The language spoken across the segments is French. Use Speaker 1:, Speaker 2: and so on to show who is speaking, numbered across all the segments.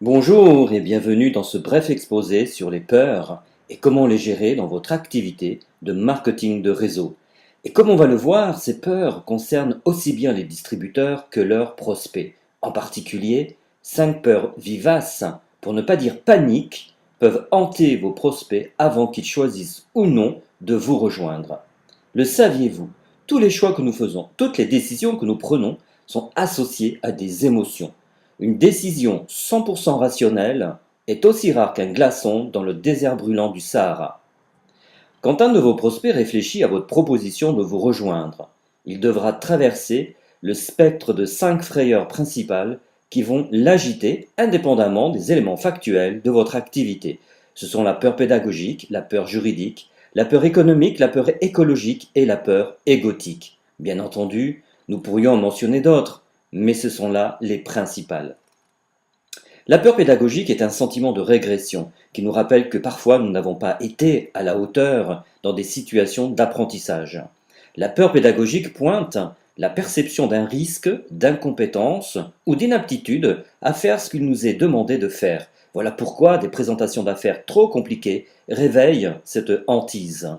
Speaker 1: Bonjour et bienvenue dans ce bref exposé sur les peurs et comment les gérer dans votre activité de marketing de réseau. Et comme on va le voir, ces peurs concernent aussi bien les distributeurs que leurs prospects. En particulier, 5 peurs vivaces, pour ne pas dire paniques, peuvent hanter vos prospects avant qu'ils choisissent ou non de vous rejoindre. Le saviez-vous? Tous les choix que nous faisons, toutes les décisions que nous prenons sont associées à des émotions. Une décision 100% rationnelle est aussi rare qu'un glaçon dans le désert brûlant du Sahara. Quand un de vos prospects réfléchit à votre proposition de vous rejoindre, il devra traverser le spectre de 5 frayeurs principales qui vont l'agiter indépendamment des éléments factuels de votre activité. Ce sont la peur pédagogique, la peur juridique, la peur économique, la peur écologique et la peur égotique. Bien entendu, nous pourrions en mentionner d'autres, mais ce sont là les principales. La peur pédagogique est un sentiment de régression qui nous rappelle que parfois nous n'avons pas été à la hauteur dans des situations d'apprentissage. La peur pédagogique pointe la perception d'un risque, d'incompétence ou d'inaptitude à faire ce qu'il nous est demandé de faire. Voilà pourquoi des présentations d'affaires trop compliquées réveillent cette hantise.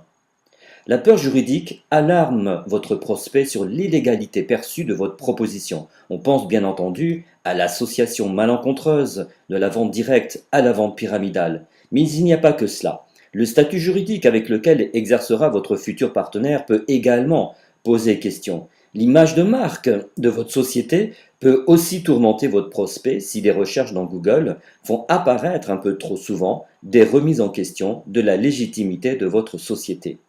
Speaker 1: La peur juridique alarme votre prospect sur l'illégalité perçue de votre proposition. On pense bien entendu à l'association malencontreuse de la vente directe à la vente pyramidale. Mais il n'y a pas que cela. Le statut juridique avec lequel exercera votre futur partenaire peut également poser question. L'image de marque de votre société peut aussi tourmenter votre prospect si des recherches dans Google font apparaître un peu trop souvent des remises en question de la légitimité de votre société.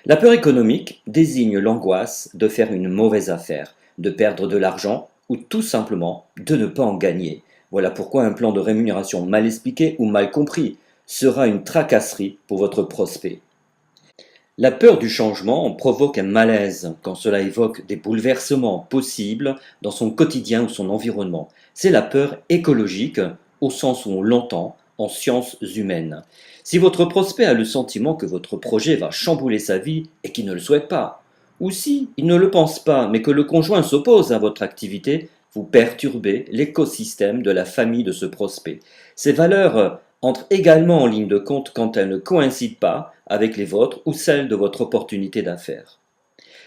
Speaker 1: La peur économique désigne l'angoisse de faire une mauvaise affaire, de perdre de l'argent ou tout simplement de ne pas en gagner. Voilà pourquoi un plan de rémunération mal expliqué ou mal compris sera une tracasserie pour votre prospect. La peur du changement provoque un malaise quand cela évoque des bouleversements possibles dans son quotidien ou son environnement. C'est la peur écologique au sens où on l'entend en sciences humaines. Si votre prospect a le sentiment que votre projet va chambouler sa vie et qu'il ne le souhaite pas, ou si il ne le pense pas mais que le conjoint s'oppose à votre activité, vous perturbez l'écosystème de la famille de ce prospect. Ces valeurs entrent également en ligne de compte quand elles ne coïncident pas avec les vôtres ou celles de votre opportunité d'affaires.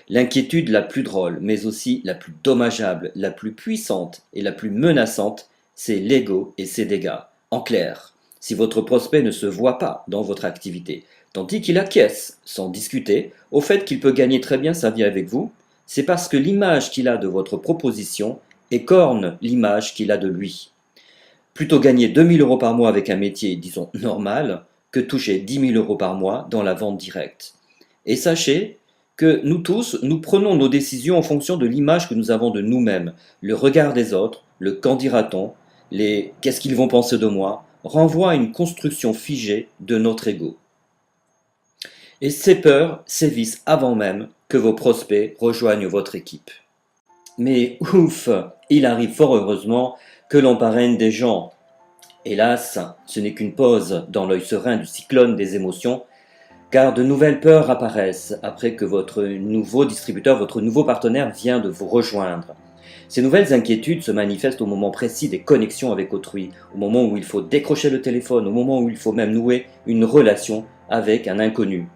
Speaker 1: L'inquiétude la plus drôle, mais aussi la plus dommageable, la plus puissante et la plus menaçante, c'est l'ego et ses dégâts. En clair, si votre prospect ne se voit pas dans votre activité, tandis qu'il acquiesce, sans discuter, au fait qu'il peut gagner très bien sa vie avec vous, c'est parce que l'image qu'il a de votre proposition écorne l'image qu'il a de lui. Plutôt gagner 2000 euros par mois avec un métier, disons, normal, que toucher 10 000 euros par mois dans la vente directe. Et sachez que nous tous, nous prenons nos décisions en fonction de l'image que nous avons de nous-mêmes. Le regard des autres, le qu'en dira-t-on, les qu'est-ce qu'ils vont penser de moi, renvoie à une construction figée de notre ego. Et ces peurs sévissent avant même que vos prospects rejoignent votre équipe. Mais ouf, il arrive fort heureusement que l'on parraine des gens. Hélas, ce n'est qu'une pause dans l'œil serein du cyclone des émotions, car de nouvelles peurs apparaissent après que votre nouveau distributeur, votre nouveau partenaire vient de vous rejoindre. Ces nouvelles inquiétudes se manifestent au moment précis des connexions avec autrui, au moment où il faut décrocher le téléphone, au moment où il faut même nouer une relation avec un inconnu.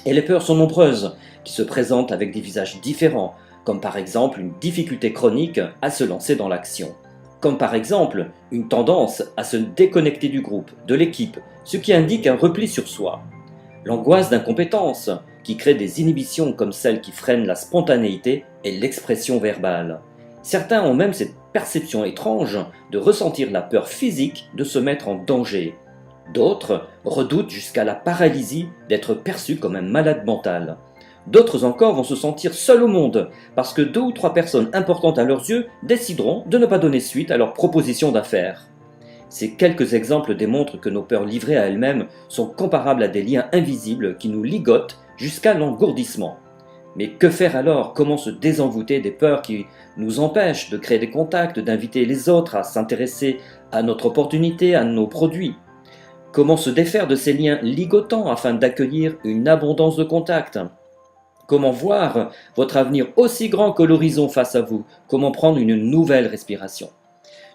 Speaker 1: Et les peurs sont nombreuses, qui se présentent avec des visages différents, comme par exemple une difficulté chronique à se lancer dans l'action. Comme par exemple une tendance à se déconnecter du groupe, de l'équipe, ce qui indique un repli sur soi. L'angoisse d'incompétence, qui crée des inhibitions comme celles qui freinent la spontanéité et l'expression verbale. Certains ont même cette perception étrange de ressentir la peur physique de se mettre en danger. D'autres redoutent jusqu'à la paralysie d'être perçus comme un malade mental. D'autres encore vont se sentir seuls au monde parce que 2 ou 3 personnes importantes à leurs yeux décideront de ne pas donner suite à leur proposition d'affaires. Ces quelques exemples démontrent que nos peurs livrées à elles-mêmes sont comparables à des liens invisibles qui nous ligotent jusqu'à l'engourdissement. Mais que faire alors? Comment se désenvoûter des peurs qui nous empêchent de créer des contacts, d'inviter les autres à s'intéresser à notre opportunité, à nos produits? Comment se défaire de ces liens ligotants afin d'accueillir une abondance de contacts? Comment voir votre avenir aussi grand que l'horizon face à vous? Comment prendre une nouvelle respiration?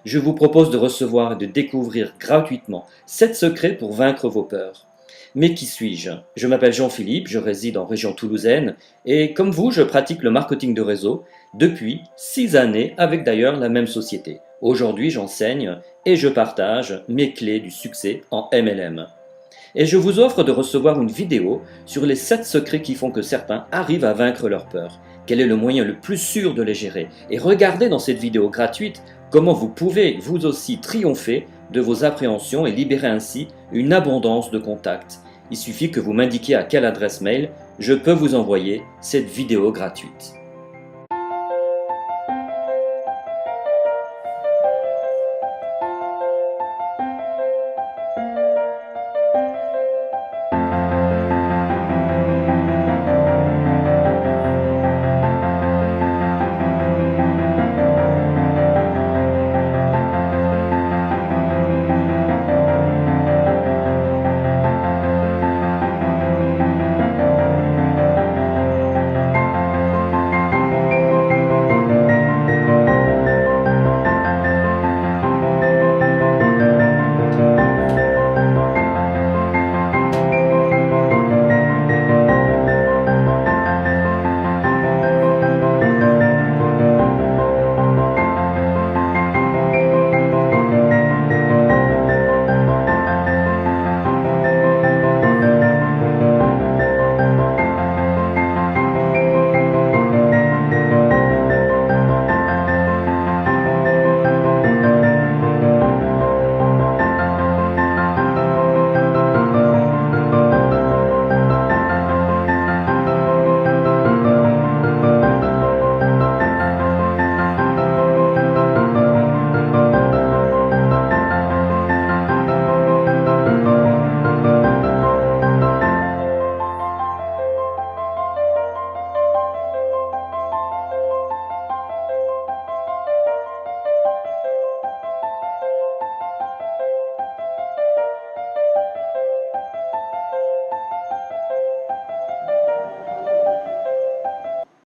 Speaker 1: je vous propose de recevoir et de découvrir gratuitement 7 secrets pour vaincre vos peurs. Mais qui suis-je? Je m'appelle Jean-Philippe, je réside en région toulousaine et comme vous, je pratique le marketing de réseau depuis 6 années avec d'ailleurs la même société. Aujourd'hui, j'enseigne et je partage mes clés du succès en MLM. Et je vous offre de recevoir une vidéo sur les 7 secrets qui font que certains arrivent à vaincre leur peur. Quel est le moyen le plus sûr de les gérer? Et regardez dans cette vidéo gratuite comment vous pouvez vous aussi triompher de vos appréhensions et libérer ainsi une abondance de contacts. Il suffit que vous m'indiquiez à quelle adresse mail je peux vous envoyer cette vidéo gratuite.